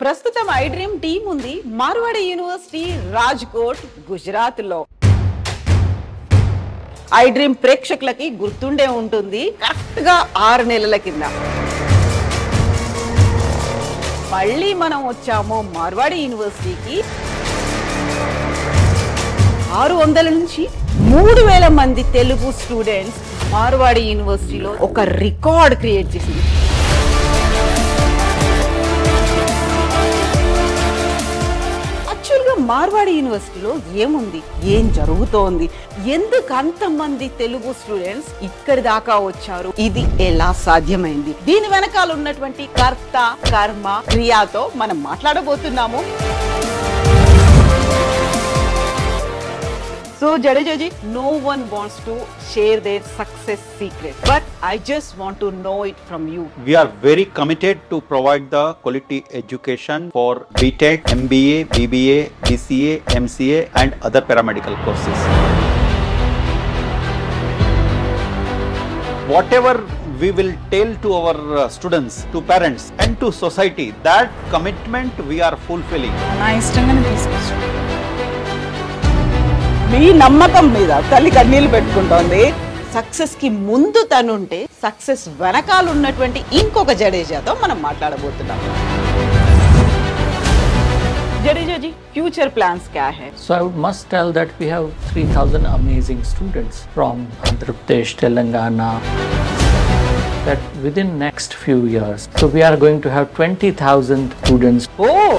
ప్రస్తుతం I dream team ఉంది Marwadi university Rajkot Gujarat లో. ఐ డ్రీమ్ ప్రేక్షకులకి గుర్తుండే ఉంటుంది, కరెక్ట్ గా 6 నెలల కింద మళ్ళీ మనం వచ్చాము మార్వాడి యూనివర్సిటీకి. 600 నుంచి 3000 మంది తెలుగు స్టూడెంట్స్ మార్వాడి యూనివర్సిటీలో ఒక రికార్డ్ క్రియేట్ చేసింది. మార్వాడి యూనివర్సిటీలో ఏముంది, ఏం జరుగుతోంది, ఎందుకు అంతమంది తెలుగు స్టూడెంట్స్ ఇక్కడి దాకా వచ్చారు, ఇది ఎలా సాధ్యమైంది, దీని వెనకాల ఉన్నటువంటి కర్త కర్మ క్రియాతో మనం మాట్లాడబోతున్నాము. So Jadeja ji, no one wants to share their success secret, but I just want to know it from you. We are very committed to provide the quality education for BTech, MBA, BBA, BCA, MCA and other paramedical courses. Whatever we will tell to our students, to parents and to society, that commitment we are fulfilling. నా ఇష్టంగానే తీసుకొచ్చు. మీ నమ్మకం మీద తల్లి కన్నీళ్లు పెట్టుకుంటోంది. Success కి ముందు తనుంటే success వెనకాల ఉన్నటువంటి ఇంకొక జడేజాతో మనం మాట్లాడబోతున్నాం. జడేజా जी, फ्यूचर प्लान्स क्या है? So I must tell that we have 3,000 amazing students from Andhra Pradesh, Telangana. That within next few years, so we are going to have 20,000 students. Oh,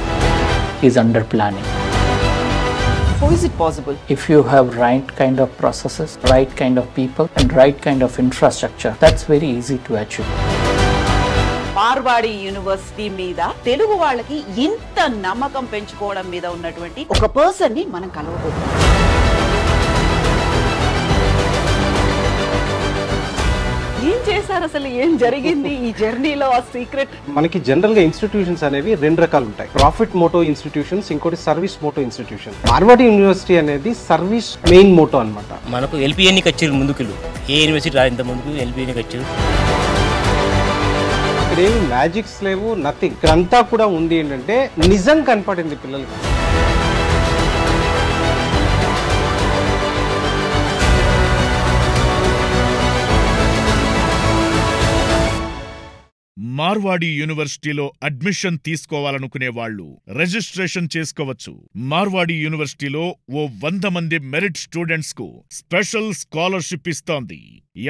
is under planning. How is it possible? If you have right kind of processes, right kind of people and right kind of infrastructure, that's very easy to achieve. Marwadi university మీద తెలుగు వాళ్ళకి ఇంత నమ్మకం పెంచుకోవడం మీద ఉన్నటువంటి ఒక person ని మనం కలవబోతున్నాం. ఏం చేశారు అసలు, ఏం జరిగింది ఈ జర్నీలో, ఆ సీక్రెట్? మనకి జనరల్ గా ఇన్స్టిట్యూషన్స్ అనేవి 2 రకాలు ఉంటాయి. ప్రాఫిట్ మోటో ఇన్స్టిట్యూషన్స్, ఇంకోటి service motto institution. Marwadi university అనేది సర్వీస్ మెయిన్ మోటో అన్నమాట. మనకు ఎల్పిఎన్కి వచ్చారు ముందుకు, ఏ యూనివర్సిటీ రాయింత ముందుకు ఎల్పిఎన్కి వచ్చారు. ఇక్కడ ఏమి మ్యాజిక్స్ లేవు, నథింగ్. ఇక్కడంతా కూడా ఉంది ఏంటంటే నిజం కనపడింది పిల్లలకి. మార్వాడి యూనివర్సిటీలో అడ్మిషన్ తీసుకోవాలనుకునే వాళ్ళు రిజిస్ట్రేషన్ చేసుకోవచ్చు. మార్వాడి యూనివర్సిటీలో ఓ 100 మంది మెరిట్ స్టూడెంట్స్ కు స్పెషల్ స్కాలర్షిప్ ఇస్తోంది.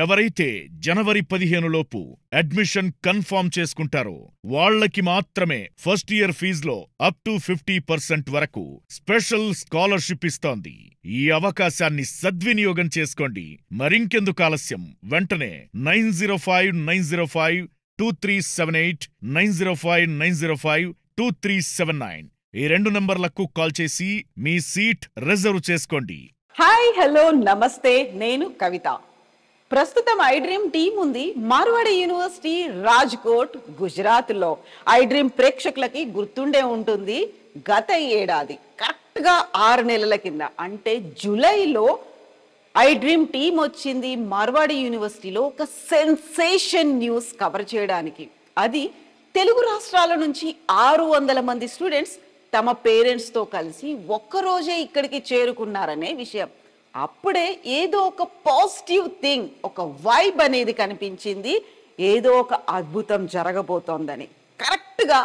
ఎవరైతే జనవరి 15 లోపు అడ్మిషన్ కన్ఫర్మ్ చేసుకుంటారో వాళ్లకి మాత్రమే ఫస్ట్ ఇయర్ ఫీజులో అప్ టు 50% వరకు స్పెషల్ స్కాలర్షిప్ ఇస్తోంది. ఈ అవకాశాన్ని సద్వినియోగం చేసుకోండి. మరింకెందుకు ఆలస్యం, వెంటనే 905905 2378 905 905 2379 ఈ 2 నంబర్లకు కాల్ చేసి మీ సీట్ రిజర్వ్ చేసుకోండి. హాయ్, హలో, నమస్తే, నేను కవిత. ప్రస్తుతం ఐ డ్రీమ్ టీమ్ ఉంది మార్వాడి యూనివర్సిటీ రాజ్కోట్ గుజరాత్ లో. ఐ డ్రీమ్ ప్రేక్షకులకి గుర్తుండే ఉంటుంది, గత ఏడాది కరెక్ట్ గా 6 నెలల కింద అంటే జూలైలో ఐ డ్రీమ్ టీమ్ వచ్చింది మార్వాడి యూనివర్సిటీలో ఒక సెన్సేషన్ న్యూస్ కవర్ చేయడానికి. అది తెలుగు రాష్ట్రాల నుంచి 600 మంది స్టూడెంట్స్ తమ పేరెంట్స్ తో కలిసి ఒక్కరోజే ఇక్కడికి చేరుకున్నారనే విషయం. అప్పుడే ఏదో ఒక పాజిటివ్ థింగ్, ఒక వైబ్ అనేది కనిపించింది, ఏదో ఒక అద్భుతం జరగబోతోందని. కరెక్ట్ గా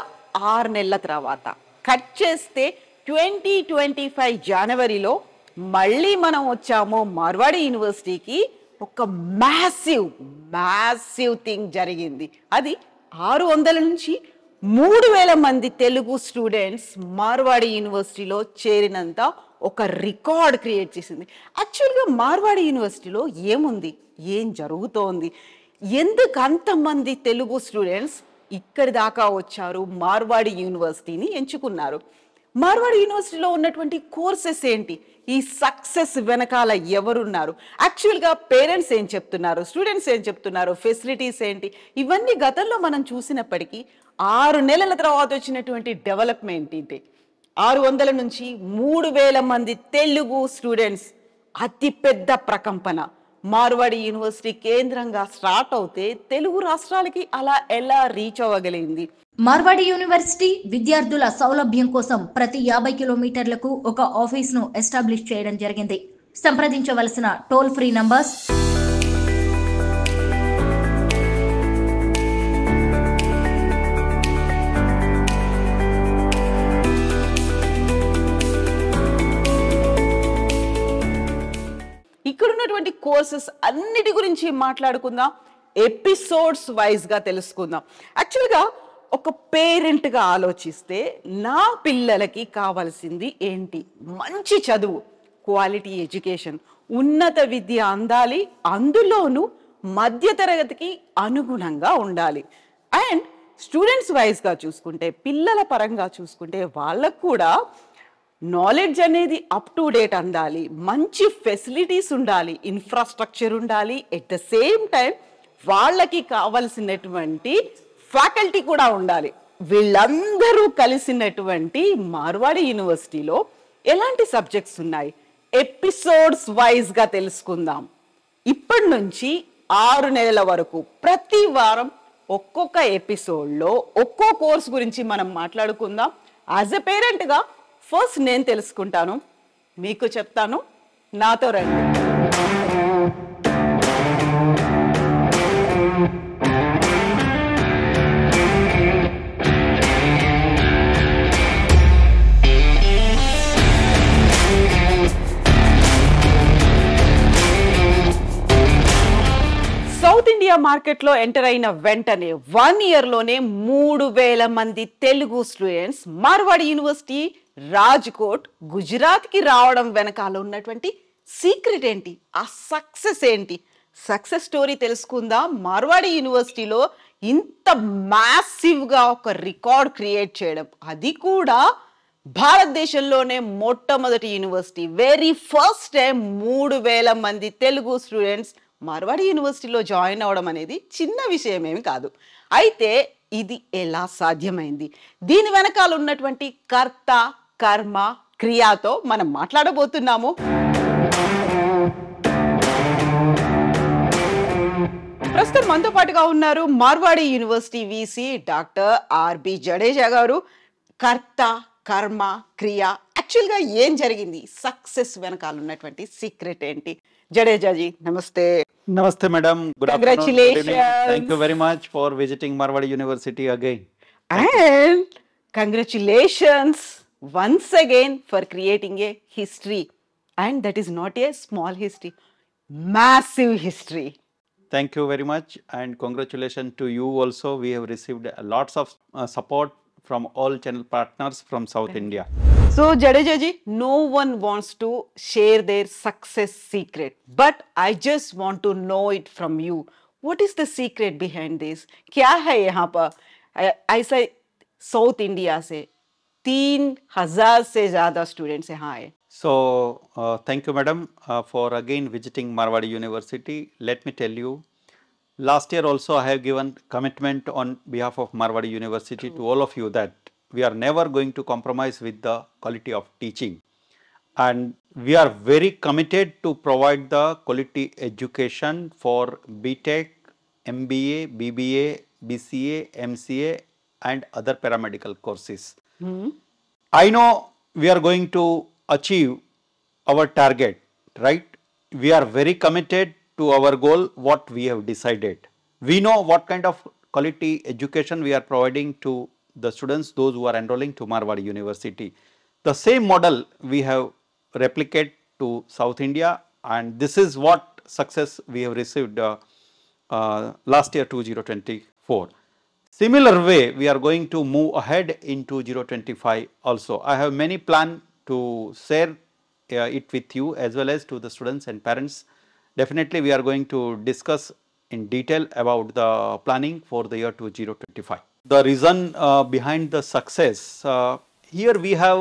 6 నెలల తర్వాత కట్ చేస్తే 2025 జనవరిలో మళ్ళీ మనం వచ్చాము మార్వాడి యూనివర్సిటీకి. ఒక మ్యాసివ్ థింగ్ జరిగింది. అది 600 నుంచి 3000 మంది తెలుగు స్టూడెంట్స్ మార్వాడి యూనివర్సిటీలో చేరినంత ఒక రికార్డ్ క్రియేట్ చేసింది. యాక్చువల్గా మార్వాడి యూనివర్సిటీలో ఏముంది, ఏం జరుగుతోంది, ఎందుకు అంతమంది తెలుగు స్టూడెంట్స్ ఇక్కడి దాకా వచ్చారు, మార్వాడి యూనివర్సిటీని ఎంచుకున్నారు, మార్వాడి యూనివర్సిటీలో ఉన్నటువంటి కోర్సెస్ ఏంటి, ఈ సక్సెస్ వెనకాల ఎవరున్నారు, యాక్చువల్గా పేరెంట్స్ ఏం చెప్తున్నారు, స్టూడెంట్స్ ఏం చెప్తున్నారు, ఫెసిలిటీస్ ఏంటి, ఇవన్నీ గతంలో మనం చూసినప్పటికీ 6 నెలల తర్వాత వచ్చినటువంటి డెవలప్మెంట్ ఏంటి. 600 నుంచి 3000 మంది తెలుగు స్టూడెంట్స్, అతి పెద్ద ప్రకంపన. మార్వాడి యూనివర్సిటీ కేంద్రంగా స్టార్ట్ అవుతే తెలుగు రాష్ట్రాలకి అలా ఎలా రీచ్ అవ్వగలిగింది? మార్వాడి యూనివర్సిటీ విద్యార్థుల సౌలభ్యం కోసం ప్రతి 50 కిలోమీటర్లకు ఒక ఆఫీస్ను ఎస్టాబ్లిష్ చేయడం జరిగింది. సంప్రదించవలసిన టోల్ ఫ్రీ నంబర్స్ ఇక్కడ ఉన్నటువంటి కోర్సెస్ అన్నిటి గురించి మాట్లాడుకుందాం, ఎపిసోడ్స్ వైజ్గా తెలుసుకుందాం. యాక్చువల్గా ఒక పేరెంట్గా ఆలోచిస్తే నా పిల్లలకి కావాల్సింది ఏంటి? మంచి చదువు, క్వాలిటీ ఎడ్యుకేషన్, ఉన్నత విద్య అందాలి, అందులోనూ మధ్యతరగతికి అనుగుణంగా ఉండాలి. అండ్ స్టూడెంట్స్ వైజ్గా చూసుకుంటే, పిల్లల పరంగా చూసుకుంటే వాళ్ళకు కూడా నాలెడ్జ్ అనేది అప్ టు డేట్ అందాలి, మంచి ఫెసిలిటీస్ ఉండాలి, ఇన్ఫ్రాస్ట్రక్చర్ ఉండాలి, ఎట్ ద సేమ్ టైం వాళ్ళకి కావలసినటువంటి ఫ్యాకల్టీ కూడా ఉండాలి. వీళ్ళందరూ కలిసినటువంటి మార్వాడి యూనివర్సిటీలో ఎలాంటి సబ్జెక్ట్స్ ఉన్నాయి ఎపిసోడ్స్ వైజ్గా తెలుసుకుందాం. ఇప్పటి నుంచి 6 నెలల వరకు ప్రతి వారం ఒక్కొక్క ఎపిసోడ్లో ఒక్కో కోర్స్ గురించి మనం మాట్లాడుకుందాం. యాజ్ ఎ పేరెంట్గా ఫస్ట్ నేను తెలుసుకుంటాను, మీకు చెప్తాను, నాతో రండి. సౌత్ ఇండియా మార్కెట్లో ఎంటర్ అయిన వెంటనే 1 ఇయర్లోనే 3,000 మంది తెలుగు స్టూడెంట్స్ మార్వాడి యూనివర్సిటీ రాజ్కోట్ గుజరాత్కి రావడం వెనకాల ఉన్నటువంటి సీక్రెట్ ఏంటి? ఆ సక్సెస్ ఏంటి? సక్సెస్ స్టోరీ తెలుసుకుందాం. మార్వాడి యూనివర్సిటీలో ఇంత మ్యాసివ్గా ఒక రికార్డ్ క్రియేట్ చేయడం, అది కూడా భారతదేశంలోనే మొట్టమొదటి యూనివర్సిటీ. వెరీ ఫస్ట్ టైం 3,000 మంది తెలుగు స్టూడెంట్స్ మార్వాడి యూనివర్సిటీలో జాయిన్ అవడం అనేది చిన్న విషయం ఏమి కాదు. అయితే ఇది ఎలా సాధ్యమైంది? దీని వెనకాల ఉన్నటువంటి కర్త, కర్మ, క్రియాతో మనం మాట్లాడబోతున్నాము. ప్రస్తుతం మనతో పాటుగా ఉన్నారు Marwadi university VC doctor RB Jadeja garu. కర్త, కర్మ, క్రియ, యాక్చువల్గా ఏం జరిగింది, సక్సెస్ వెనకాల ఉన్నటువంటి సీక్రెట్ ఏంటి? జడేజాజీ నమస్తే. Namaste, madam. Good afternoon. Congratulations. Good evening. Thank you very much for visiting Marwadi University again. And congratulations once again for creating a history. And that is not a small history, massive history. Thank you very much, and congratulations to you also. We have received lots of support from all channel partners from South India. So Jadejaji, no one wants to share their success secret, but I just want to know it from you. What is the secret behind this? क्या है यहाँ पर? ऐसा south India से 3,000 से ज़्यादा students यहाँ आए. So, thank you, madam, for again visiting Marwadi University. Let me tell you, last year also I have given commitment on behalf of Marwadi University to all of you that we are never going to compromise with the quality of teaching, and we are very committed to provide the quality education for BTech, MBA, BBA, BCA, MCA and other paramedical courses. I know we are going to achieve our target, right? We are very committed to our goal, what we have decided. We know what kind of quality education we are providing to the students, those who are enrolling to Marwadi University. The same model we have replicated to South India, and this is what success we have received last year 2024. Similar way we are going to move ahead in 2025 also. I have many plans to share it with you as well as to the students and parents. Definitely we are going to discuss in detail about the planning for the year 2025. The reason behind the success, here we have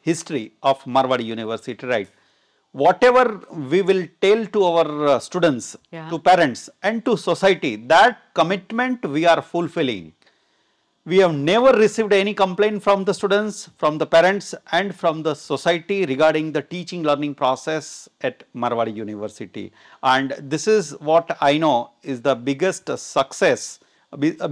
history of Marwadi University, right? Whatever we will tell to our students, to parents and to society, that commitment we are fulfilling. We have never received any complaint from the students, from the parents and from the society regarding the teaching learning process at Marwadi University. And this is what I know is the biggest success,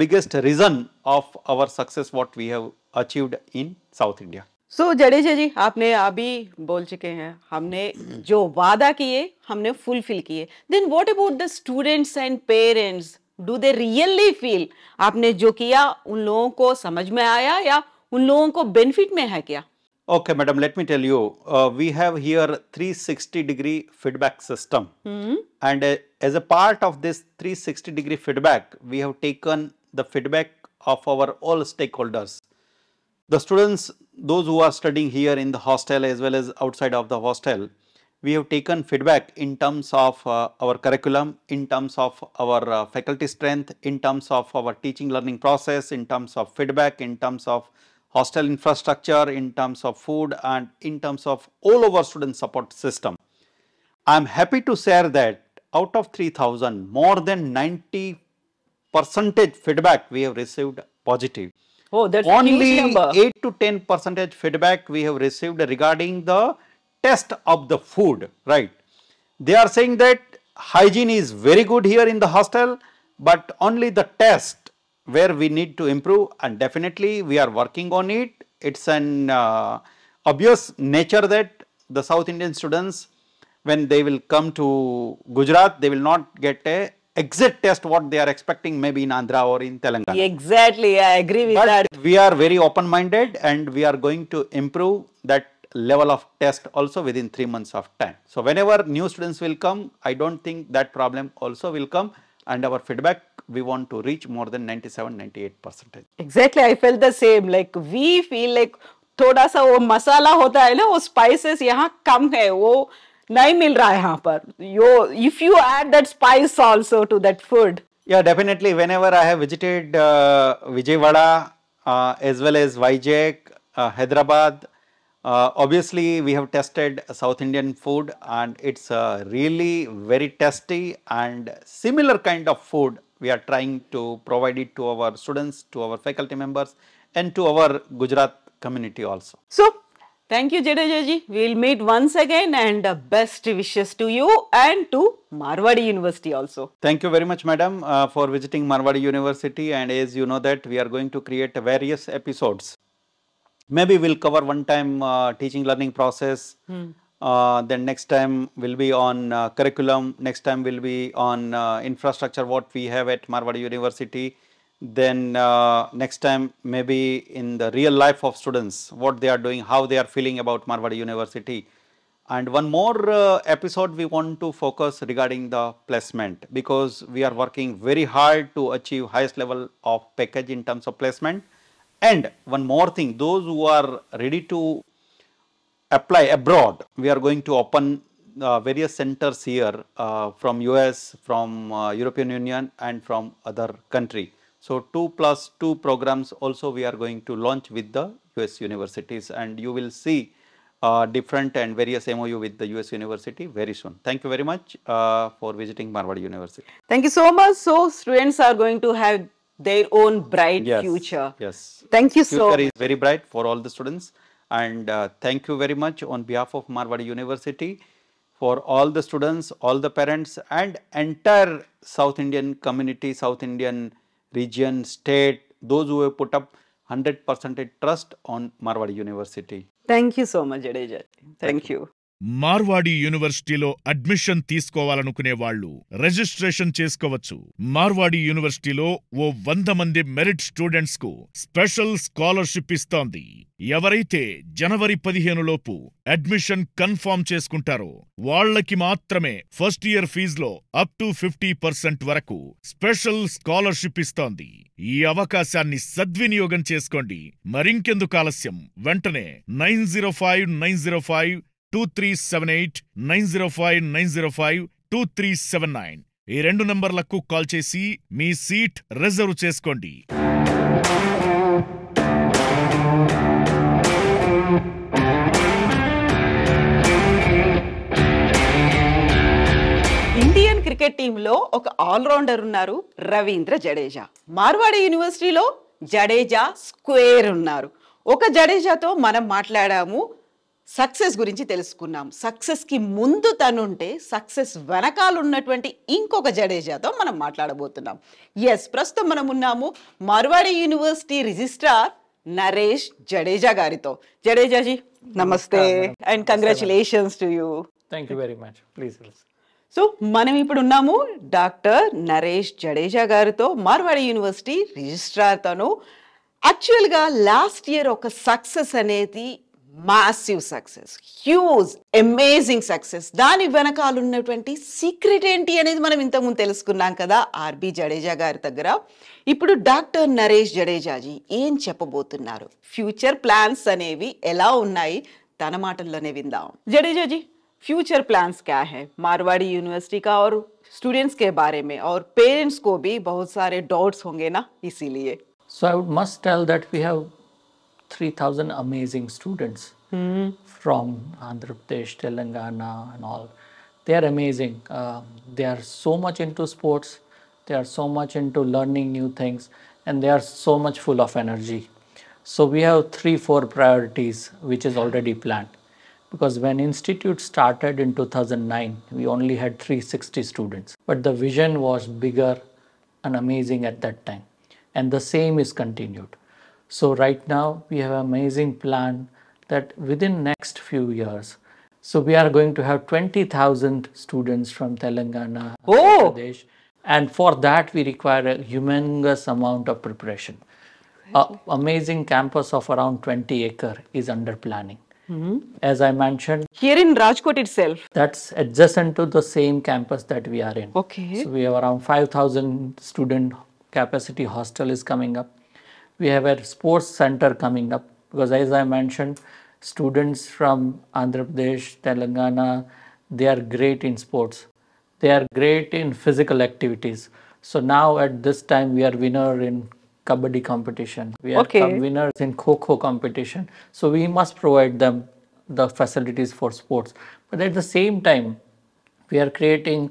biggest reason of our success what we have achieved in South India. सो जडेजा जी, आपने अभी बोल चुके हैं हमने जो वादा किए हमने फुलफिल किए. Then what about the students and parents? Do they really feel आपने जो किया उन लोगों को समझ में आया या उन लोगों को बेनिफिट में है क्या? Okay, madam, let me tell you, we have here 360-degree feedback system. And as a part of this 360-degree feedback, we have taken the feedback of our all stakeholders. The students, those who are studying here in the hostel as well as outside of the hostel, we have taken feedback in terms of our curriculum, in terms of our faculty strength, in terms of our teaching learning process, in terms of feedback, in terms of hostel infrastructure, in terms of food and in terms of all over student support system. I am happy to share that out of 3,000, more than 90% feedback we have received positive. Oh, that's a Only huge number. 8 to 10% feedback we have received regarding the test of the food, right? They are saying that hygiene is very good here in the hostel, but only the test where we need to improve, and definitely we are working on it. It's an obvious nature that the South Indian students, when they will come to Gujarat, they will not get a exit test what they are expecting maybe in Andhra or in Telangana. Exactly, I agree with But that. we are very open minded and we are going to improve that level of test also within 3 months of time. So whenever new students will come, I don't think that problem also will come, and our feedback we want to reach more than 97-98%. Exactly, I felt the same. Like we feel like थोड़ा सा वो मसाला होता है ना, वो spices यहाँ कम है, वो नहीं मिल रहा है यहाँ पर. If you add that spice also to that food. Yeah, definitely. Whenever I have visited Vijayawada as well as Vizag, Hyderabad, obviously we have tested South Indian food and it's really very tasty, and similar kind of food we are trying to provide it to our students, to our faculty members and to our Gujarat community also. So, thank you Jadeja ji. We will meet once again, and best wishes to you and to Marwadi University also. Thank you very much, madam, for visiting Marwadi University, and as you know that we are going to create various episodes. Maybe we'll cover one time teaching learning process, then next time will be on curriculum, next time will be on infrastructure what we have at Marwadi University, then next time maybe in the real life of students, what they are doing, how they are feeling about Marwadi University. And one more episode we want to focus regarding the placement, because we are working very hard to achieve highest level of package in terms of placement. And one more thing, those who are ready to apply abroad, we are going to open various centers here from US, from European Union and from other country. So 2+2 programs also we are going to launch with the US universities, and you will see different and various MOU with the US university very soon. Thank you very much for visiting Marwadi University. Thank you so much. So students are going to have their own bright future. Yes. Thank you so Future is very bright for all the students, and thank you very much on behalf of Marwadi University for all the students, all the parents and entire South Indian community, South Indian region, state, those who have put up 100% trust on Marwadi University. Thank you so much, Jadeja. Thank you. Marwadi యూనివర్సిటీలో admission తీసుకోవాలనుకునే వాళ్ళు registration చేసుకోవచ్చు. మార్వాడి యూనివర్సిటీలో ఓ 100 మంది merit students కు special scholarship ఇస్తోంది. ఎవరైతే జనవరి 15 లోపు admission confirm చేసుకుంటారో వాళ్లకి మాత్రమే ఫస్ట్ ఇయర్ ఫీజులో అప్ టు 50% వరకు స్పెషల్ స్కాలర్షిప్ ఇస్తోంది. ఈ అవకాశాన్ని సద్వినియోగం చేసుకోండి. మరింకెందుకు ఆలస్యం, వెంటనే 905-905-2378 905-905-2379 ఈ 2 నంబర్లకు కాల్ చేసి మీ సీట్ రిజర్వ్ చేసుకోండి. ఇండియన్ క్రికెట్ టీంలో ఒక ఆల్రౌండర్ ఉన్నారు, రవీంద్ర జడేజా. మార్వాడి యూనివర్సిటీలో జడేజా స్క్వేర్ ఉన్నారు. ఒక జడేజాతో మనం మాట్లాడాము, సక్సెస్ గురించి తెలుసుకున్నాం. సక్సెస్కి ముందు తనుంటే సక్సెస్ వెనకాల ఉన్నటువంటి ఇంకొక జడేజాతో మనం మాట్లాడబోతున్నాం. ప్రస్తుతం మనం ఉన్నాము మార్వాడి యూనివర్సిటీ రిజిస్ట్రార్ నరేష్ జడేజా గారితో. జడేజాజీ నమస్తే and congratulations to you. Thank you very much. Please. So మనం ఇప్పుడు ఉన్నాము డాక్టర్ నరేష్ జడేజా గారితో, మార్వాడి యూనివర్సిటీ రిజిస్ట్రార్. తను యాక్చువల్గా లాస్ట్ ఇయర్ ఒక సక్సెస్ అనేది massive success, huge amazing success. దాని వెనకాల ఉన్నటువంటి సీక్రెట్ ఏంటి అనేది మనం ఇంతకుముందు తెలుసుకున్నాం కదా ఆర్బి జడేజా గారి దగ్గర. ఇప్పుడు డాక్టర్ నరేష్ జడేజాజీ ఏం చెప్పబోతున్నారు, ఫ్యూచర్ ప్లాన్స్ అనేవి ఎలా ఉన్నాయి, తన మాటల్లోనే విందాం. జడేజాజీ, फ्यूचर प्लान्स क्या है मारवाड़ी यूनिवर्सिटी का और स्टूडेंट्स के बारे में, और पेरेंट्स को भी बहुत सारे डाउट्स होंगे ना, इसीलिए. So I must tell that we have 3,000 amazing students from Andhra Pradesh, Telangana and all. They are amazing. They are so much into sports. They are so much into learning new things, and they are so much full of energy. So we have 3-4 priorities which is already planned. Because when institute started in 2009, we only had 360 students, but the vision was bigger and amazing at that time, and the same is continued. So right now we have an amazing plan that within next few years, so we are going to have 20,000 students from Telangana, Andhra Pradesh, and for that we require a humongous amount of preparation. Amazing campus of around 20 acres is under planning. As I mentioned, here in Rajkot itself, that's adjacent to the same campus that we are in. Okay. So we have around 5,000 student capacity hostel is coming up. We have a sports center coming up, because as I mentioned, students from Andhra Pradesh, Telangana, they are great in sports. They are great in physical activities. So now at this time we are winner in Kabaddi competition. We are winners in Kho-Kho competition. So we must provide them the facilities for sports. But at the same time, we are creating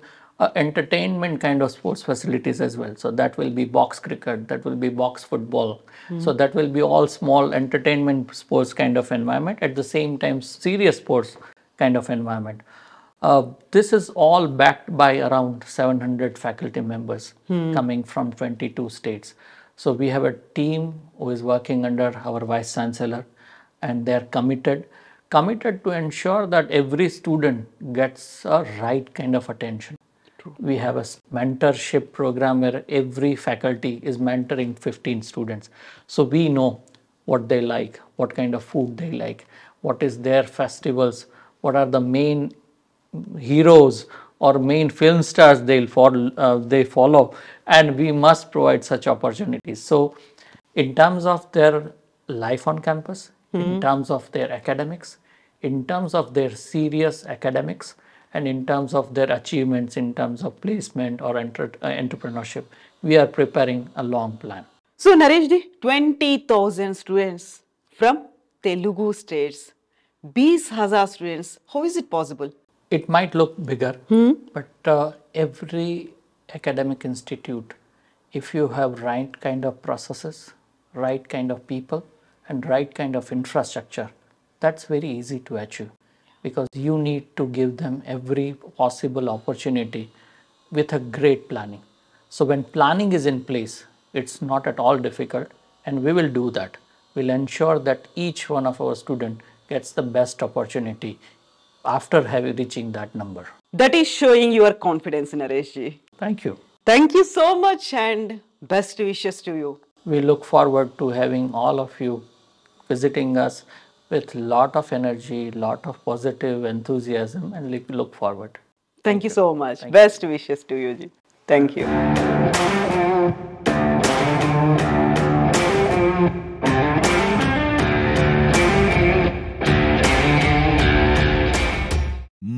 entertainment kind of sports facilities as well. So that will be box cricket, that will be box football. So that will be all small entertainment sports kind of environment. At the same time, serious sports kind of environment. This is all backed by around 700 faculty members coming from 22 states. So we have a team who is working under our Vice Chancellor, and they are committed to ensure that every student gets a right kind of attention. True. We have a mentorship program where every faculty is mentoring 15 students. So we know what they like, what kind of food they like, what is their festivals, what are the main heroes or main film stars they follow, and we must provide such opportunities. So in terms of their life on campus, in terms of their academics, in terms of their serious academics, and in terms of their achievements in terms of placement or entrepreneurship, we are preparing a long plan. So Naresh ji, 20,000 students from Telugu states, 20,000 students, how is it possible? It might look bigger, but every academic institute, if you have right kind of processes, right kind of people, and right kind of infrastructure, that's very easy to achieve, because you need to give them every possible opportunity with a great planning. So when planning is in place, it's not at all difficult, and we will do that. We'll ensure that each one of our students gets the best opportunity after reaching that number. That is showing your confidence, Naresh ji. Thank you. Thank you so much, and best wishes to you. We look forward to having all of you visiting us with lot of energy, lot of positive enthusiasm, and look forward. Thank you so much. Best wishes to you, ji. Thank you.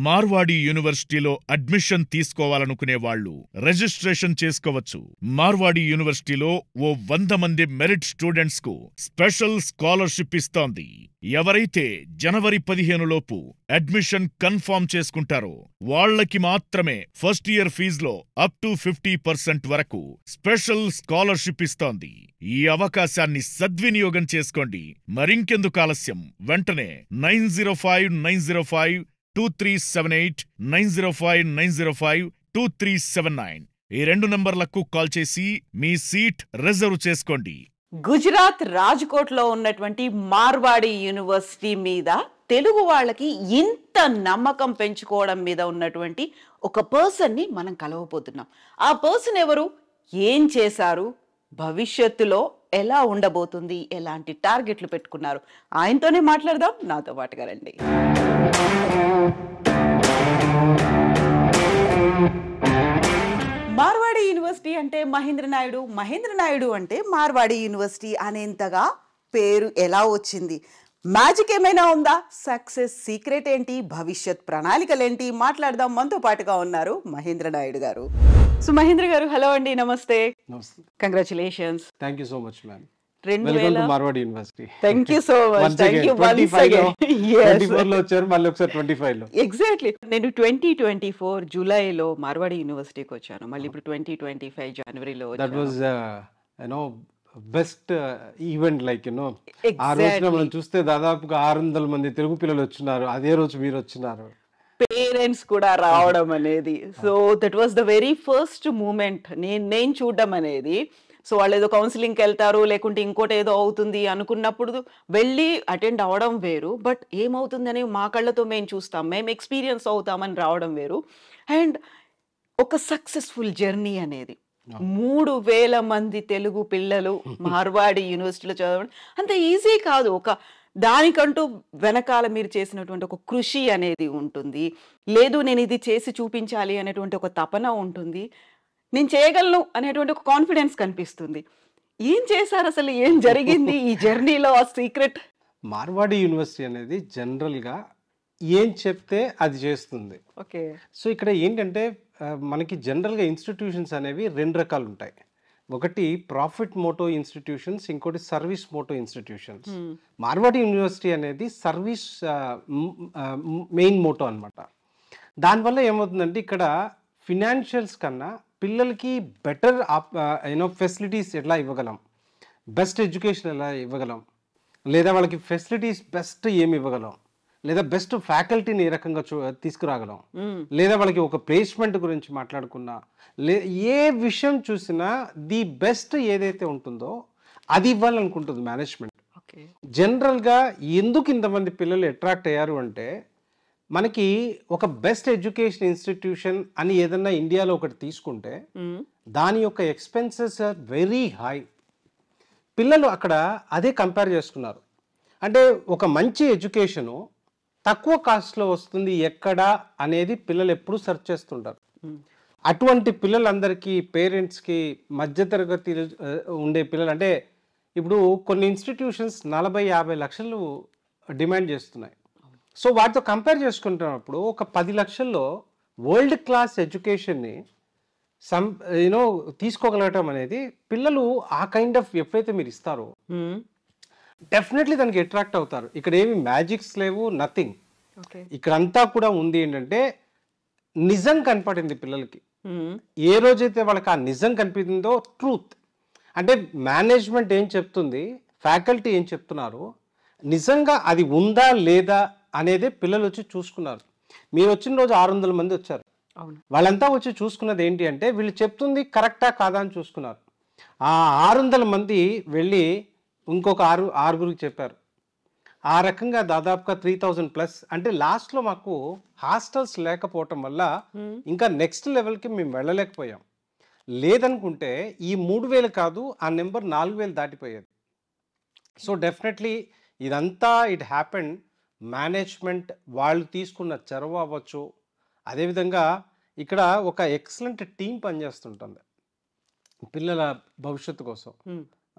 Marwadi యూనివర్సిటీలో admission తీసుకోవాలనుకునే వాళ్ళు registration చేసుకోవచ్చు. మార్వాడి యూనివర్సిటీలో ఓ 100 మంది merit students కు special scholarship ఇస్తోంది. ఎవరైతే జనవరి 15 లోపు admission confirm చేసుకుంటారో వాళ్లకి మాత్రమే ఫస్ట్ ఇయర్ ఫీజులో అప్ టు 50% వరకు స్పెషల్ స్కాలర్షిప్ ఇస్తోంది. ఈ అవకాశాన్ని సద్వినియోగం చేసుకోండి. మరింకెందుకు ఆలస్యం, వెంటనే 9059052378 9059052379 ఈ 2 నంబర్లకు కాల్ చేసి మీ సీట్ రిజర్వ్ చేసుకోండి. గుజరాత్ రాజ్కోట్లో ఉన్నటువంటి మార్వాడి యూనివర్సిటీ మీద తెలుగు వాళ్ళకి ఇంత నమ్మకం పెంచుకోవడం మీద ఉన్నటువంటి ఒక పర్సన్ని మనం కలవబోతున్నాం. ఆ పర్సన్ ఎవరు, ఏం చేశారు, భవిష్యత్తులో ఎలా ఉండబోతుంది, ఎలాంటి టార్గెట్లు పెట్టుకున్నారు, ఆయనతోనే మాట్లాడదాం. నాతో పాటుగా రండి. మార్వాడి యూనివర్సిటీ అంటే మహేంద్ర నాయుడు, మహేంద్ర నాయుడు అంటే మార్వాడి యూనివర్సిటీ అనేంతగా పేరు ఎలా వచ్చింది? మ్యాజిక్ ఏమైనా ఉందా? సక్సెస్ సీక్రెట్ ఏంటి? భవిష్యత్ ప్రణాళికలేంటి? మాట్లాడదాం. మనతో పాటుగా ఉన్నారు మహేంద్ర నాయుడు గారు. సో మహేంద్ర గారు, హలో అండి, నమస్తే. Congratulations. Thank you so much ma'am. 2000 Marwadi university. Thank you so much. Thank you once again. 24 లో వచ్చారు, మళ్ళీ ఒకసారి 25 లో. ఎగ్జాక్ట్లీ. నేను 2024 జూలైలో మార్వాడి యూనివర్సిటీకి వచ్చాను. మళ్ళీ ఇప్పుడు 2025 జనవరిలో that was best event, like ఆ రోజున మనం చూస్తే దాదాపుగా 600 మంది తెలుగు పిల్లలు వచ్చినారు. అదే రోజు మీరు వచ్చినారు, పేరెంట్స్ కూడా రావడం అనేది. So that was the very first moment నేను చూడడం అనేది. సో వాళ్ళు ఏదో కౌన్సిలింగ్కి వెళ్తారు, లేకుంటే ఇంకోటి ఏదో అవుతుంది అనుకున్నప్పుడు వెళ్ళి అటెండ్ అవ్వడం వేరు, బట్ ఏమవుతుందని మా కళ్ళతో మేము చూస్తాం, మేము ఎక్స్పీరియన్స్ అవుతామని రావడం వేరు. అండ్ ఒక సక్సెస్ఫుల్ జర్నీ అనేది 3000 మంది తెలుగు పిల్లలు మార్వాడి యూనివర్సిటీలో చదవడం అంత ఈజీ కాదు. ఒక దానికంటూ వెనకాల మీరు చేసినటువంటి ఒక కృషి అనేది ఉంటుంది. లేదు నేను ఇది చేసి చూపించాలి అనేటువంటి ఒక తపన ఉంటుంది. నేను చేయగలను అనేటువంటి ఒక కాన్ఫిడెన్స్ కనిపిస్తుంది. ఏం చేశారు అసలు? ఏం జరిగింది ఈ జర్నీలో? ఆ సీక్రెట్? మార్వాడి యూనివర్సిటీ అనేది జనరల్గా ఏం చెప్తే అది చేస్తుంది. ఓకే. సో ఇక్కడ ఏంటంటే మనకి జనరల్గా ఇన్స్టిట్యూషన్స్ అనేవి 2 రకాలు ఉంటాయి. ఒకటి ప్రాఫిట్ మోటో ఇన్స్టిట్యూషన్స్, ఇంకోటి service motto institutions. Marwadi university అనేది సర్వీస్ మెయిన్ మోటో అనమాట. దానివల్ల ఏమవుతుందంటే ఇక్కడ ఫినాన్షియల్స్ కన్నా పిల్లలకి బెటర్ ఫెసిలిటీస్ ఎలా ఇవ్వగలం, బెస్ట్ ఎడ్యుకేషన్ ఎలా ఇవ్వగలం, లేదా వాళ్ళకి ఫెసిలిటీస్ బెస్ట్ ఏమి ఇవ్వగలం, లేదా బెస్ట్ ఫ్యాకల్టీని ఏ రకంగా తీసుకురాగలం, లేదా వాళ్ళకి ఒక ప్లేస్మెంట్ గురించి మాట్లాడుకున్నా, ఏ విషయం చూసినా ది బెస్ట్ ఏదైతే ఉంటుందో అది ఇవ్వాలనుకుంటుంది మేనేజ్మెంట్. జనరల్గా ఎందుకు ఇంతమంది పిల్లలు అట్రాక్ట్ అయ్యారు అంటే, మనకి ఒక బెస్ట్ ఎడ్యుకేషన్ ఇన్స్టిట్యూషన్ అని ఏదన్నా ఇండియాలో ఒకటి తీసుకుంటే దాని యొక్క ఎక్స్పెన్సెస్ ఆర్ వెరీ హై. పిల్లలు అక్కడ అదే కంపేర్ చేసుకున్నారు. అంటే ఒక మంచి ఎడ్యుకేషను తక్కువ కాస్ట్లో వస్తుంది ఎక్కడ అనేది పిల్లలు ఎప్పుడూ సెర్చ్ చేస్తుంటారు. అటువంటి పిల్లలందరికీ, పేరెంట్స్కి, మధ్యతరగతి ఉండే పిల్లలు, అంటే ఇప్పుడు కొన్ని ఇన్స్టిట్యూషన్స్ 40-50 లక్షలు డిమాండ్ చేస్తున్నాయి. సో వాటితో కంపేర్ చేసుకుంటున్నప్పుడు ఒక 10 లక్షల్లో వరల్డ్ క్లాస్ ఎడ్యుకేషన్ని తీసుకోగలగటం అనేది, పిల్లలు ఆ కైండ్ ఆఫ్ ఎప్పుడైతే మీరు ఇస్తారో డెఫినెట్లీ దానికి అట్రాక్ట్ అవుతారు. ఇక్కడ ఏమి మ్యాజిక్స్ లేవు, నథింగ్. ఇక్కడ అంతా కూడా ఉంది ఏంటంటే నిజం కనపడింది పిల్లలకి. ఏ రోజైతే వాళ్ళకి ఆ నిజం కనిపించిందో, ట్రూత్ అంటే మేనేజ్మెంట్ ఏం చెప్తుంది, ఫ్యాకల్టీ ఏం చెప్తున్నారు, నిజంగా అది ఉందా లేదా అనేదే పిల్లలు వచ్చి చూసుకున్నారు. మీరు వచ్చిన రోజు 600 మంది వచ్చారు. వాళ్ళంతా వచ్చి చూసుకున్నది ఏంటి అంటే, వీళ్ళు చెప్తుంది కరెక్టా కాదా అని చూసుకున్నారు. ఆ 600 మంది వెళ్ళి ఇంకొక ఆరుగురికి చెప్పారు. ఆ రకంగా దాదాపుగా 3000+. అంటే లాస్ట్లో మాకు హాస్టల్స్ లేకపోవటం వల్ల ఇంకా నెక్స్ట్ లెవెల్కి మేము వెళ్ళలేకపోయాం. లేదనుకుంటే ఈ 3000 కాదు, ఆ నెంబర్ 4000 దాటిపోయేది. సో డెఫినెట్లీ ఇదంతా ఇట్ హ్యాపెండ్ మేనేజ్మెంట్ వాళ్ళు తీసుకున్న చొరవ అవ్వచ్చు. అదేవిధంగా ఇక్కడ ఒక ఎక్సలెంట్ టీం పనిచేస్తుంటుంది పిల్లల భవిష్యత్తు కోసం.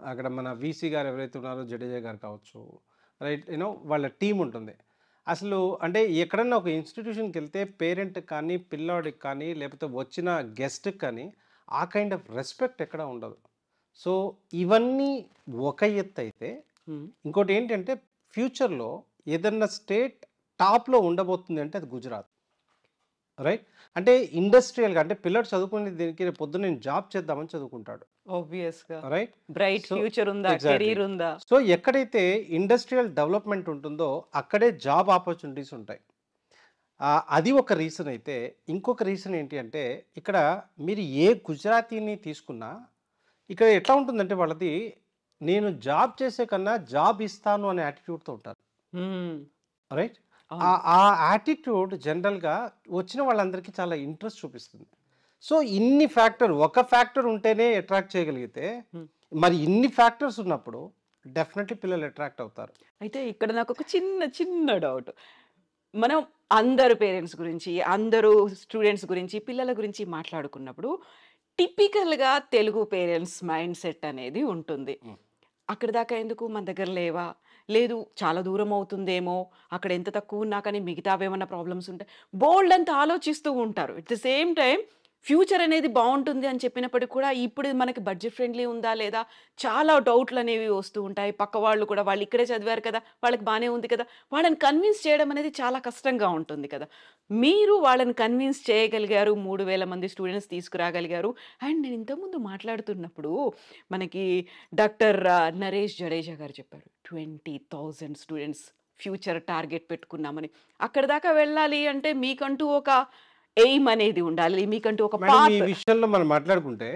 అక్కడ మన వీసీ గారు ఎవరైతే ఉన్నారో, జడేజా గారు కావచ్చు, రైట్, వాళ్ళ టీం ఉంటుంది. అసలు అంటే ఎక్కడన్నా ఒక ఇన్స్టిట్యూషన్కి వెళ్తే పేరెంట్కి కానీ, పిల్లాడికి కానీ, లేకపోతే వచ్చిన గెస్ట్కి కానీ ఆ కైండ్ ఆఫ్ రెస్పెక్ట్ ఎక్కడ ఉండదు. సో ఇవన్నీ ఒక ఎత్తు అయితే, ఇంకోటి ఏంటంటే ఫ్యూచర్లో ఏదన్నా స్టేట్ టాప్లో ఉండబోతుంది అంటే అది గుజరాత్. రైట్. అంటే ఇండస్ట్రియల్గా అంటే పిల్లడు చదువుకునే దీనికి రేపు పొద్దున్న నేను జాబ్ చేద్దామని చదువుకుంటాడు. ఆబ్వియస్ గా రైట్. బ్రైట్ సో ఫ్యూచర్ ఉందా, ఎగ్జాక్ట్లీ. కెరీర్ ఉందా. సో ఎక్కడైతే ఇండస్ట్రియల్ డెవలప్మెంట్ ఉంటుందో అక్కడే జాబ్ ఆపర్చునిటీస్ ఉంటాయి. అది ఒక రీజన్ అయితే, ఇంకొక రీజన్ ఏంటి అంటే ఇక్కడ మీరు ఏ గుజరాతీని తీసుకున్నా ఇక్కడ ఎట్లా ఉంటుందంటే వాళ్ళది నేను జాబ్ చేసే కన్నా జాబ్ ఇస్తాను అనే యాటిట్యూడ్తో ఉంటారు. రైట్. ఆ యాటిట్యూడ్ జనరల్గా వచ్చిన వాళ్ళందరికీ చాలా ఇంట్రెస్ట్ చూపిస్తుంది. సో ఇన్ని ఒక ఫ్యాక్టర్ ఉంటేనే అట్రాక్ట్ చేయగలిగితే మరి ఇన్ని ఫ్యాక్టర్స్ ఉన్నప్పుడు డెఫినెట్లీ పిల్లలు అట్రాక్ట్ అవుతారు. అయితే ఇక్కడ నాకు ఒక చిన్న డౌట్. మనం అందరు పేరెంట్స్ గురించి, అందరూ స్టూడెంట్స్ గురించి, పిల్లల గురించి మాట్లాడుకున్నప్పుడు టిపికల్గా తెలుగు పేరెంట్స్ మైండ్ సెట్ అనేది ఉంటుంది. అక్కడ దాకా ఎందుకు, మన దగ్గర లేవా, లేదు చాలా దూరం అవుతుందేమో, అక్కడ ఎంత తక్కువ ఉన్నా కానీ మిగతావేమన్నా ప్రాబ్లమ్స్ ఉంటాయి, బోల్డ్ అంతా ఆలోచిస్తూ ఉంటారు. At the same time future అనేది బాగుంటుంది అని చెప్పినప్పటికీ కూడా ఇప్పుడు మనకి బడ్జెట్ ఫ్రెండ్లీ ఉందా లేదా చాలా డౌట్లు అనేవి వస్తూ ఉంటాయి. పక్క వాళ్ళు కూడా వాళ్ళు ఇక్కడే చదివారు కదా, వాళ్ళకి బాగానే ఉంది కదా, వాళ్ళని కన్విన్స్ చేయడం అనేది చాలా కష్టంగా ఉంటుంది కదా. మీరు వాళ్ళని కన్విన్స్ చేయగలిగారు, 3000 మంది స్టూడెంట్స్ తీసుకురాగలిగారు. అండ్ నేను ఇంతకుముందు మాట్లాడుతున్నప్పుడు మనకి డాక్టర్ నరేష్ జడేజా గారు చెప్పారు 20,000 స్టూడెంట్స్ ఫ్యూచర్ టార్గెట్ పెట్టుకున్నామని. అక్కడ దాకా వెళ్ళాలి అంటే మీకంటూ ఒక ఎయిమ్ అనేది ఉండాలి, మీకంటూ ఒక మేడం ఈ విషయంలో మనం మాట్లాడుకుంటే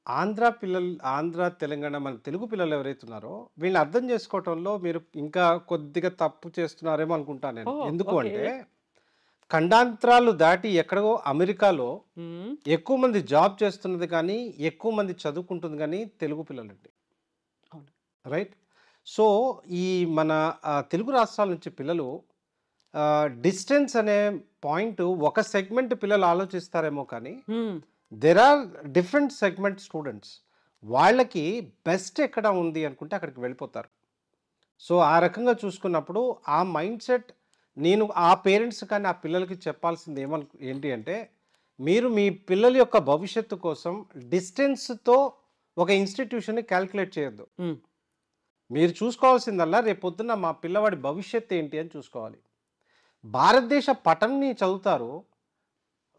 ఆంధ్ర తెలంగాణ మన తెలుగు పిల్లలు ఎవరైతే ఉన్నారో వీళ్ళని అర్థం చేసుకోవటంలో మీరు ఇంకా కొద్దిగా తప్పు చేస్తున్నారేమో అనుకుంటాను నేను. ఎందుకు అంటే ఖండాంతరాలు దాటి ఎక్కడో అమెరికాలో ఎక్కువ మంది జాబ్ చేస్తున్నది కానీ ఎక్కువ మంది చదువుకుంటుంది కానీ తెలుగు పిల్లలండి. రైట్. సో ఈ మన తెలుగు రాష్ట్రాల నుంచి పిల్లలు డిస్టెన్స్ అనే పాయింట్ ఒక సెగ్మెంట్ పిల్లలు ఆలోచిస్తారేమో కానీ there are different segment students, వాళ్ళకి బెస్ట్ ఎక్కడ ఉంది అనుకుంటే అక్కడికి వెళ్ళిపోతారు. సో ఆ రకంగా చూసుకున్నప్పుడు ఆ మైండ్ సెట్ నేను ఆ పేరెంట్స్ కానీ ఆ పిల్లలకి చెప్పాల్సింది ఏంటి అంటే మీరు మీ పిల్లల యొక్క భవిష్యత్తు కోసం డిస్టెన్స్తో ఒక ఇన్స్టిట్యూషన్ని క్యాల్కులేట్ చేయొద్దు. మీరు చూసుకోవాల్సిందల్లా రేపు పొద్దున్న మా పిల్లవాడి భవిష్యత్తు ఏంటి అని చూసుకోవాలి. భారతదేశ పటంని చదువుతారు,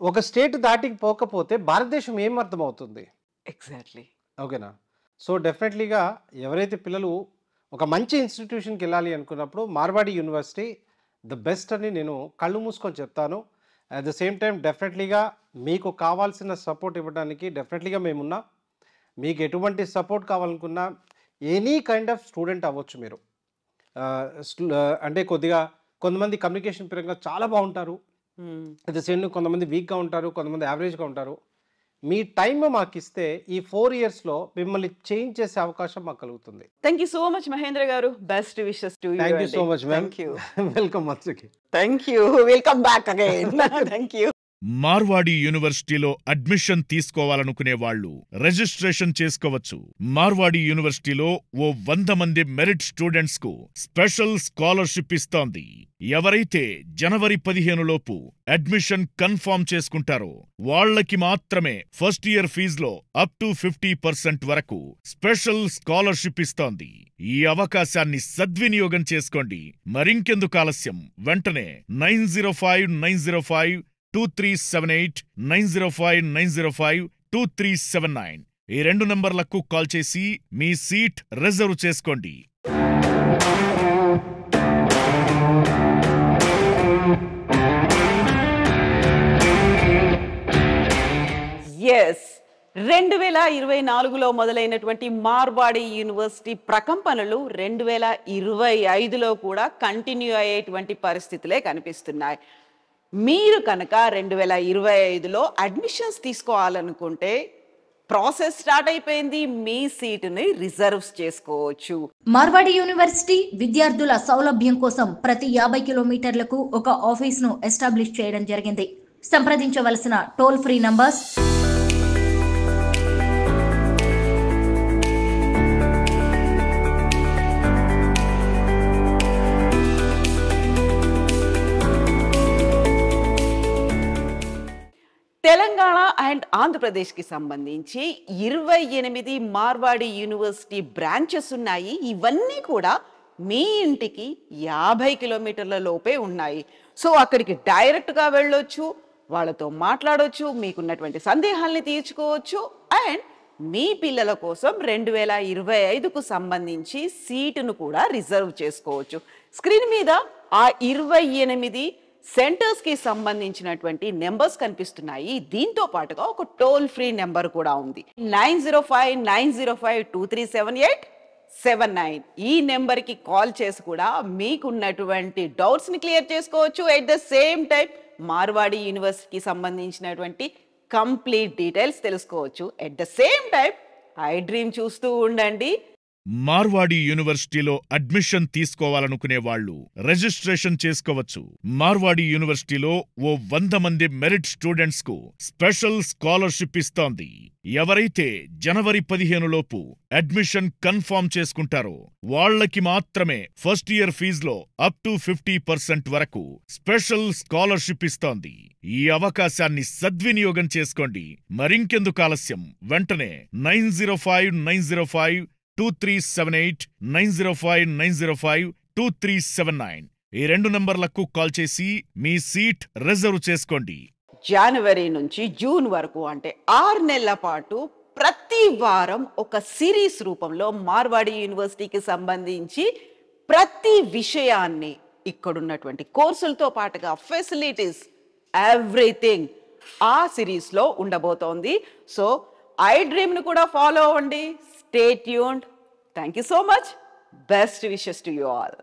ఒక స్టేట్ దాటికి పోకపోతే భారతదేశం ఏం అర్థమవుతుంది? ఎగ్జాక్ట్లీ. ఓకేనా. సో డెఫినెట్లీగా ఎవరైతే పిల్లలు ఒక మంచి ఇన్స్టిట్యూషన్కి వెళ్ళాలి అనుకున్నప్పుడు మార్వాడి యూనివర్సిటీ ద బెస్ట్ అని నేను కళ్ళు మూసుకొని చెప్తాను. అట్ ద సేమ్ టైం డెఫినెట్లీగా మీకు కావాల్సిన సపోర్ట్ ఇవ్వడానికి డెఫినెట్లీగా మేమున్నాం. మీకు ఎటువంటి సపోర్ట్ కావాలనుకున్నా ఎనీ కైండ్ ఆఫ్ స్టూడెంట్ అవ్వచ్చు మీరు. అంటే కొంతమంది కమ్యూనికేషన్ పరంగా చాలా బాగుంటారు, అట్ ద సేమ్ కొంతమంది వీక్గా ఉంటారు, కొంతమంది యావరేజ్గా ఉంటారు. మీ టైం మాకు ఇస్తే ఈ 4 yearsలో మిమ్మల్ని చేంజ్ చేసే అవకాశం మాకు కలుగుతుంది. Thank you so much Mahendra గారు. Best wishes to you. Thank you so much ma'am. Welcome once again. Thank you. Welcome back again. Thank you. Marwadi యూనివర్సిటీలో అడ్మిషన్ తీసుకోవాలనుకునే వాళ్ళు రిజిస్ట్రేషన్ చేసుకోవచ్చు. మార్వాడి యూనివర్సిటీలో ఓ 100 మంది మెరిట్ స్టూడెంట్స్ కు స్పెషల్ స్కాలర్షిప్ ఇస్తోంది. ఎవరైతే జనవరి 15 లోపు అడ్మిషన్ కన్ఫర్మ్ చేసుకుంటారో వాళ్ళకి మాత్రమే ఫస్ట్ ఇయర్ ఫీజులో అప్ టు 50% వరకు స్పెషల్ స్కాలర్షిప్ ఇస్తోంది. ఈ అవకాశాన్ని సద్వినియోగం చేసుకోండి. మరింకెందుకు ఆలస్యం, వెంటనే 905 2378 905 905 2379 ఈ 2 నంబర్లకు కాల్ చేసి మీ సీట్ రిజర్వ్ చేసుకోండి. ఎస్, 2024లో మొదలైనటువంటి మార్వాడి యూనివర్సిటీ ప్రకంపనలు 2025లో కూడా కంటిన్యూ అయ్యేటువంటి పరిస్థితులే కనిపిస్తున్నాయి. మీరు కనుక 2025లో అడ్మిషన్స్ తీసుకోవాలనుకుంటే ప్రాసెస్ స్టార్ట్ అయిపోయింది. మీ సీటుని రిజర్వ్స్ చేసుకోవచ్చు. మార్వాడి యూనివర్సిటీ విద్యార్థుల సౌలభ్యం కోసం ప్రతి 50 కిలోమీటర్లకు ఒక ఆఫీస్ను ఎస్టాబ్లిష్ చేయడం జరిగింది. సంప్రదించవలసిన toll free numbers Telangana and ఆంధ్రప్రదేశ్కి సంబంధించి 28 మార్వాడి యూనివర్సిటీ బ్రాంచెస్ ఉన్నాయి. ఇవన్నీ కూడా మీ ఇంటికి 50 కిలోమీటర్ల లోపే ఉన్నాయి. సో అక్కడికి డైరెక్ట్గా వెళ్ళొచ్చు, వాళ్ళతో మాట్లాడొచ్చు, మీకున్నటువంటి సందేహాల్ని తీర్చుకోవచ్చు. అండ్ మీ పిల్లల కోసం 2025కు సంబంధించి సీటును కూడా రిజర్వ్ చేసుకోవచ్చు. స్క్రీన్ మీద ఆ 28 సెంటర్స్కి సంబంధించినటువంటి నెంబర్స్ కనిపిస్తున్నాయి. దీంతో పాటుగా ఒక టోల్ ఫ్రీ నెంబర్ కూడా ఉంది, 905905237879. ఈ నెంబర్కి కాల్ చేసి కూడా మీకున్నటువంటి డౌట్స్ని క్లియర్ చేసుకోవచ్చు. At the same time Marwadi యూనివర్సిటీకి సంబంధించినటువంటి కంప్లీట్ డీటెయిల్స్ తెలుసుకోవచ్చు. At the same time I dream చూస్తూ ఉండండి. మార్వాడి యూనివర్సిటీలో అడ్మిషన్ తీసుకోవాలనుకునే వాళ్ళు రిజిస్ట్రేషన్ చేసుకోవచ్చు. మార్వాడి యూనివర్సిటీలో ఓ 100 మంది మెరిట్ స్టూడెంట్స్ కు స్పెషల్ స్కాలర్షిప్ ఇస్తోంది. ఎవరైతే జనవరి 15 లోపు అడ్మిషన్ కన్ఫర్మ్ చేసుకుంటారో వాళ్లకి మాత్రమే ఫస్ట్ ఇయర్ ఫీజులో అప్ టు 50% వరకు స్పెషల్ స్కాలర్షిప్ ఇస్తోంది. ఈ అవకాశాన్ని సద్వినియోగం చేసుకోండి. మరింకెందుకు ఆలస్యం, వెంటనే 9059052378 9059052379 ఈ 2 నంబర్లకు కాల్ చేసి మీ సీట్ రిజర్వ్ చేసుకోండి. జనవరి నుంచి జూన్ వరకు అంటే 6 నెలల పాటు ప్రతి వారం ఒక సిరీస్ రూపంలో మార్వాడి యూనివర్సిటీకి సంబంధించి ప్రతి విషయాన్ని ఇక్కడున్నటువంటి కోర్సులతో పాటుగా ఫెసిలిటీస్ ఎవ్రీథింగ్ ఆ సిరీస్లో ఉండబోతోంది. సో ఐ డ్రీమ్ను కూడా ఫాలో అవ్వండి. Stay tuned. Thank you so much. Best wishes to you all.